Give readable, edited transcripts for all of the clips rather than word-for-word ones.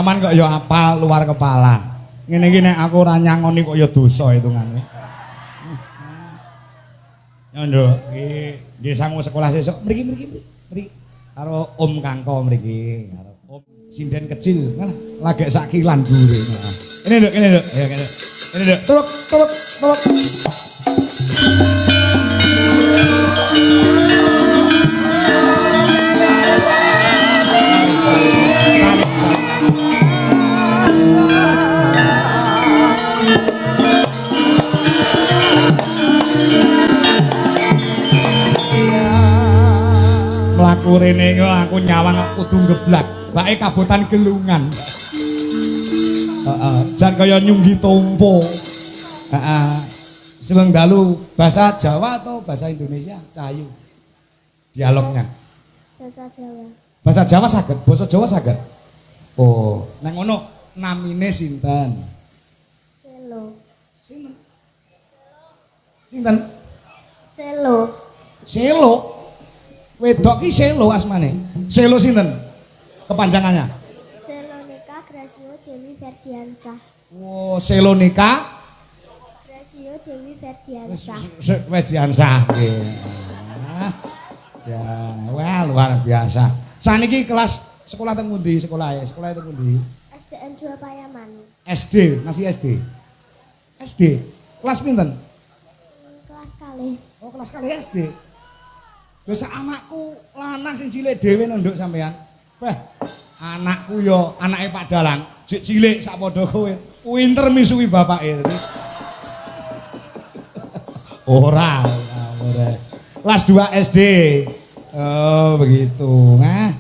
Saman kok ya apal luar kepala. Ngene iki nek aku ora nyangoni kok ya dosa hitungane. Ya nduk, nggih sangu sekolah sesuk mriki. Karo Om Kangko mriki, karo Om sinden kecil. Ngalah, lagek sak kilan dhuwure. Ini nduk. Ya kene. Ini nduk. Tuluk. Mlaku rene aku nyawang kudu geblak, bake kabotan gelungan. Jan kaya nyunggi tompo. Sing dalu bahasa Jawa atau bahasa Indonesia? Cahayu. Dialognya. Bahasa Jawa. Bahasa Jawa saged, basa Jawa saged. Oh, nang ngono namine sinten? Selo. Sinten? Selo. Wedok ki Selo asmane. Selo sinten? Kepanjangannya? Selonika Gracio Dewi Ferdiansah. Oh, Selonika Gracio Dewi Ferdiansah. Ferdiansah nggih. Ya, wah luar biasa. Saniki kelas sekolah teng pundi sekolahe? Sekolah teng pundi? SDN 2 Payaman. SD, masih SD. SD. Kelas pinten? Kelas kali. Oh, kelas kali SD. Lho sak anakku lanang sing cilik dhewe nduk sampean. Wah, anakku yo anake Pak Dalang, sik cilik sak padha kowe. Pinter misuwi bapake. Ora. Kelas 2 SD. Oh, begitu. Nah.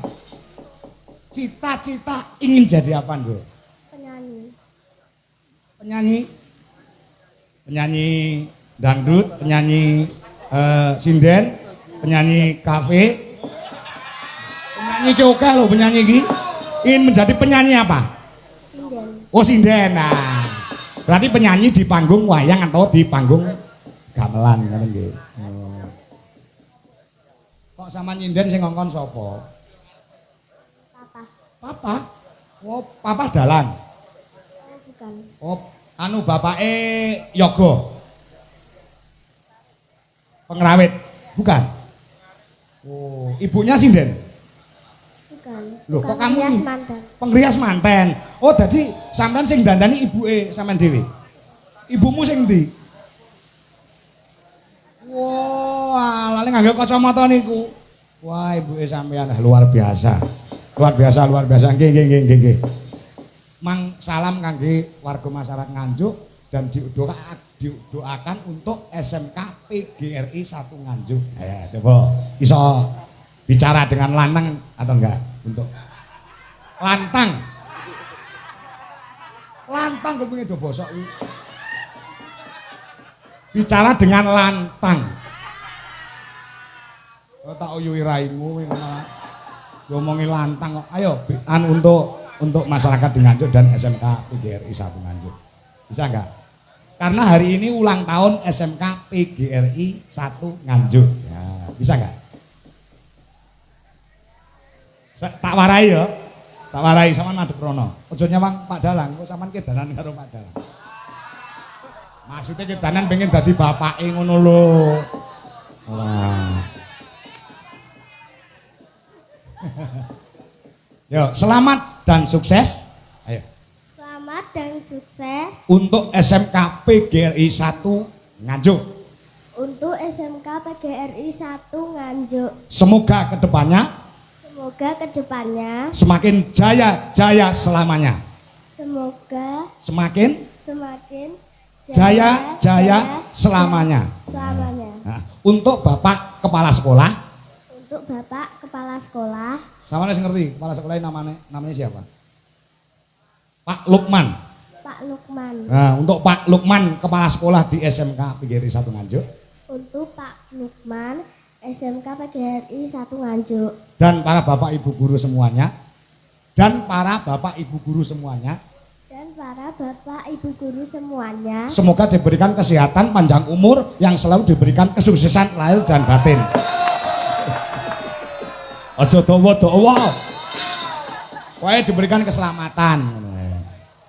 Cita-cita ingin jadi apa, Nduk? Penyanyi dangdut, penyanyi sinden, penyanyi kafe, penyanyi ki oke loh penyanyi ki. Ingin menjadi penyanyi apa? Sinden. Oh sinden, nah. Berarti penyanyi di panggung wayang atau di panggung gamelan kan nggih. Oh. Kok sama nyinden sing ngongkon sapa? Papa? Oh, Papa Dalang. Oh, bukan. Oh, anu bapake Yogo. Pengrawit, bukan? Oh, ibunya sinden? Bukan. Loh, kok kamu Pengrias manten. Pengrias manten. Oh, dadi sampean sing dandani ibuke sampean dhewe. Ibumu sing ndi? Wah, lali nganggo kacamata niku. Wah, ibuke sampean luar biasa. Luar biasa. Nggih. Mang salam kangge warga masyarakat Nganjuk dan didoakan untuk SMK PGRI 1 Nganjuk. Ya, coba iso bicara dengan lantang atau enggak untuk lantang. Lantang kok pengen do bosok iki. Bicara dengan lantang. Kok tak uyuhi raimu malah ngomongin lantang kok. Ayo untuk masyarakat di Nganjuk dan SMK PGRI 1 Nganjuk. Bisa enggak? Karena hari ini ulang tahun SMK PGRI 1 Nganjuk. Ya, bisa enggak? Tak warai ya. Tak warai sama madhep rono. Aja nyawang Pak Dalang, kok sampean kedanan karo Pak Dalang. Maksudnya kedanan pengen dadi bapake ngono lho. Wah. Yo, selamat dan sukses. Ayo. Selamat dan sukses Untuk SMK PGRI 1 Nganjuk. untuk SMK PGRI 1 Nganjuk. Semoga kedepannya semakin jaya selamanya. Semoga Semakin semakin jaya selamanya. Nah, untuk Bapak Kepala Sekolah. Untuk Bapak Kepala Sekolah. Sama sing ngerti kepala sekolah namanya siapa? Pak Lukman. Pak Lukman. Nah, untuk Pak Lukman Kepala Sekolah di SMK PGRI 1 Nganjuk. Untuk Pak Lukman SMK PGRI 1 Nganjuk. Dan para Bapak Ibu guru semuanya. Semoga diberikan kesehatan, panjang umur, yang selalu diberikan kesuksesan lahir dan batin. Aja dawa-dawa. Pokoknya diberikan keselamatan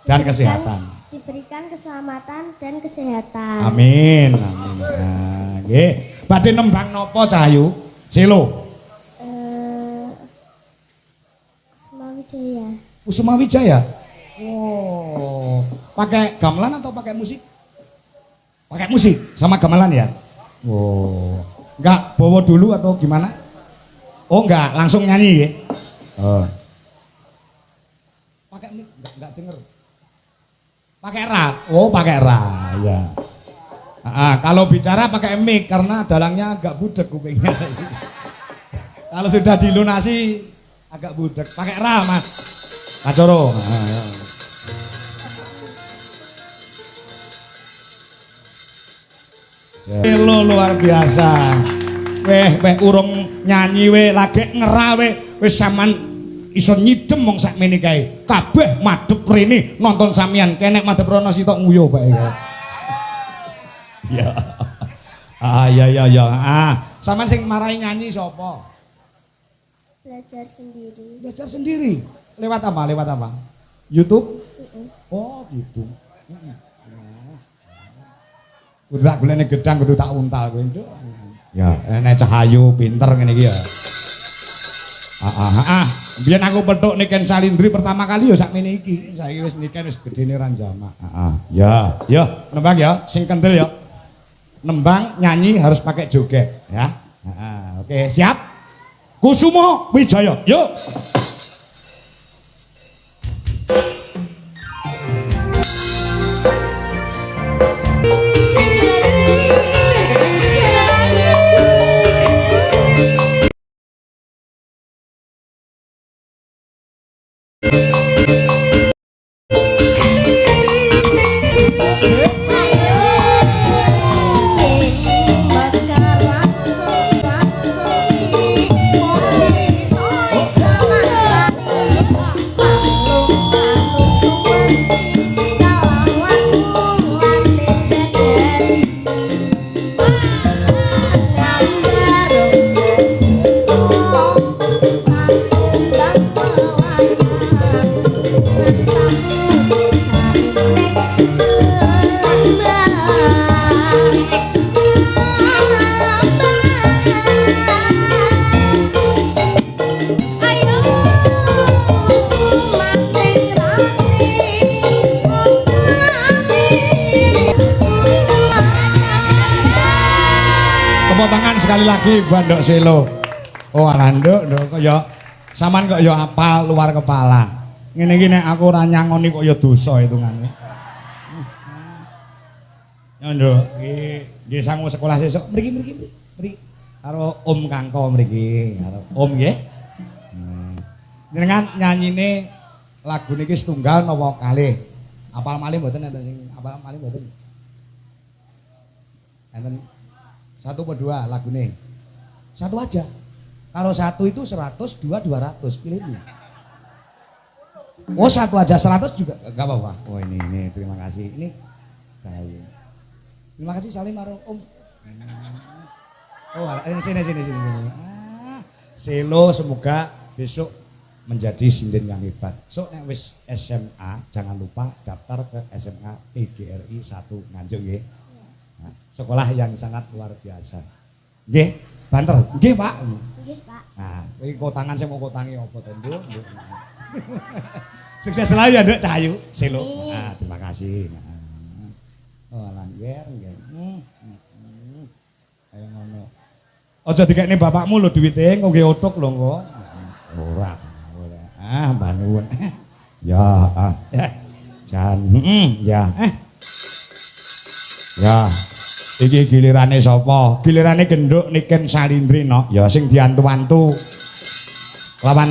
dan kesehatan. Diberikan keselamatan dan kesehatan. Amin. Amin. Nah, nggih. Badhe nembang napa Cahayu? Selo. Kusuma Wijaya. Kusuma Wijaya. Oh, pakai gamelan atau pakai musik? Pakai musik sama gamelan ya? Oh, enggak bawa dulu atau gimana? Oh enggak, langsung nyanyi ya? Oh. Pakai mic, enggak denger. Pakai ra, oh pakai ra, ya. Kalau bicara pakai mic karena dalangnya agak budek kupingnya. Kalau sudah dilunasi agak budek, pakai ra mas. Kacoro. Lo luar biasa. Weh urung nyanyi weh lagi ngera weh sampean iso nyidem mong sakmene kae. Kabeh madhep rene nonton sampean kenek madhep rono sitok nguyu bae. Ya. Ya. Sampean sing marahi nyanyi sapa? Belajar sendiri. Belajar sendiri. Lewat apa? YouTube? Oh, gitu. Kudu tak golekne gedang kudu tak untal kowe, Nduk. Ya, nek Cahayu pinter ngene iki ya. Biyen aku petuk Niken Salindri pertama kali ya sakmene iki. Saiki wis Niken wis gedene ranjama. Ya, nembang ya, sing kendel ya. Nembang nyanyi harus pakai joget ya. Oke, siap? Kusuma Wijaya. Yuk. Tangan sekali lagi Bandok Selo. Oh Nduk kok ya sampean kok ya apal luar kepala. Ngene iki nek aku ora nyangoni kok ya dosa hitungane. Ya Nduk, nggih sangu sekolah sesuk mriki karo Om Kangko mriki, karo Om nggih. Jenengan nyanyine lagu niki setunggal napa kalih? Apal malih mboten enten sing apal malih mboten? Enten satu atau dua lagune? Satu aja. Kalau satu itu 100, dua 200. Pilih ini. Oh satu aja 100 juga gak apa-apa. Oh ini terima kasih. Ini Cahayu. Terima kasih Salim karo Om. Oh sini. Selo semoga besok menjadi sinden yang hebat. So nek wis SMA jangan lupa daftar ke SMA PGRI 1 Nganjuk nggih. Sekolah yang sangat luar biasa. Nggih, banter. Nggih, Pak. Nggih, Pak. Nah, iki kotangan saya mau kotangi apa to, Nduk? Sukses selalu ya, Nduk Cahayu. Selo. Nah, terima kasih. Oh, langger nggih. Ayo ngono. Aja dikekne bapakmu lho duwite, engko nggih otuk lho engko. Ora. Mbah nuwun. Ya, Jan. Ya. Ya, iki gilirane sapa? Gilirane Genduk Niken Salindri no. Ya sing diantu-antu lawan